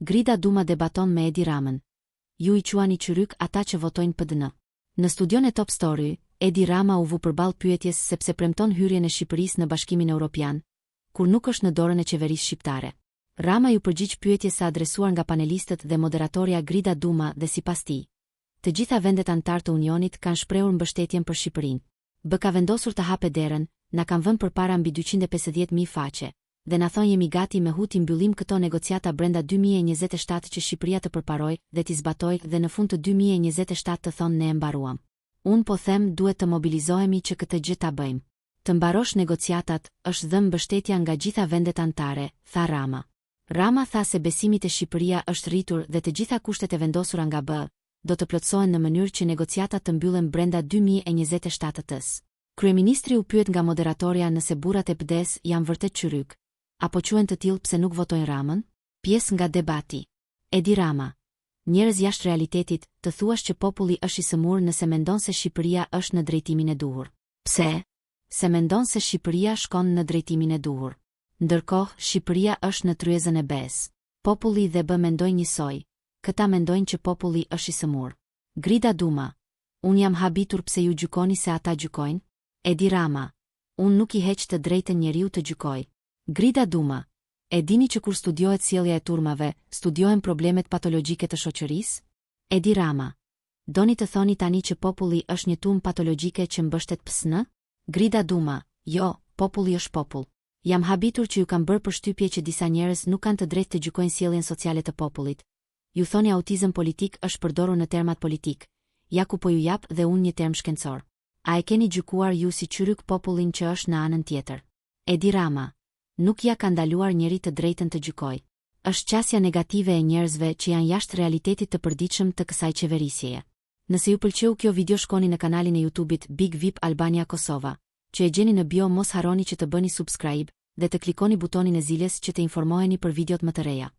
Grida Duma debaton me Edi Ramën. Ju i quani qyryk ata që votojnë PDN. Në studion e Top Story, Edi Rama u vu përballë pyetjes sepse premton hyrjen e Shqipërisë në Bashkimin Evropian, kur nuk është në dorën e qeverisë shqiptare. Rama ju përgjigj pyetjes së adresuar nga panelistët dhe moderatorja Grida Duma dhe sipas tij, të gjitha vendet anëtar të Unionit kanë shprehur mbështetjen për Shqipërinë. B ka vendosur të hapë derën, na kanë vënë përpara mbi 250.000 faqe, dhe na thonë jemi gati me huti mbyllim këto negociata brenda 2027 që Shqipëria të përparoj dhe t'i zbatoj dhe në fund të 2027 të thonë ne e mbaruam. Unë po them duhet të mobilizohemi që këtë gjë ta bëjmë. Të mbarosh negociatat është dhënë mbështetja nga gjitha vendet anëtare, tha Rama. Rama tha se besimi te Shqipëria është rritur dhe të gjitha kushtet e vendosura nga B do të plotësohen në mënyrë që negociatat të mbyllen brenda 2027-s. Kryeministri u pyet nga moderatorja nëse burrat e PD-s janë vërtet qyryk, apo quhen të tillë pse nuk votojnë Ramën? Pjesë nga debati. Edi Rama. Njerëz jashtë realitetit, të thuash që populli është i sëmur nëse mendon se Shqipëria është në drejtimin e duhur. Pse? Se mendon se Shqipëria shkon në drejtimin e duhur. Ndërkohë, Shqipëria është në tryezën e B-s. Populli dhe B mendojnë njësoj. Këta mendojnë që populli është i sëmur. Grida Duma. Unë jam habitur pse ju gjykoni se ata gjykojnë? Edi Rama. Unë nuk i heq të drejtën njeriu të gjykoj. Grida Duma. E dini që kur studiohet sjellja e turmave, studiohen problemet patologjike të shoqërisë? Edi Rama. Doni të thoni tani që populli është një turm patologjike që mbështet PSN? Grida Duma. Jo, populli është popull. Jam habitur që ju kam bërë përshtypje që disa njerëz nuk kanë të drejtë të gjykojnë sjelljen sociale të popullit. Ju thoni autizëm politik është përdorur në termat politik. Ja ku po ju jap dhe unë një term shkencor. A e keni gjykuar ju si qyryk popullin që është në anën tjetër? Edi Rama. Nuk ja ka ndaluar njeri të drejtën të gjykoj. Është qasja negative e njerëzve që janë jashtë realitetit të përditshëm të kësaj qeverisjeje. Nëse ju pëlqeu kjo video shkoni në kanalin e YouTube-it Big VIP Albania Kosova, që e gjeni në bio, mos harroni që të bëni subscribe dhe të klikoni butonin e ziljes që të informoheni për videot më të reja.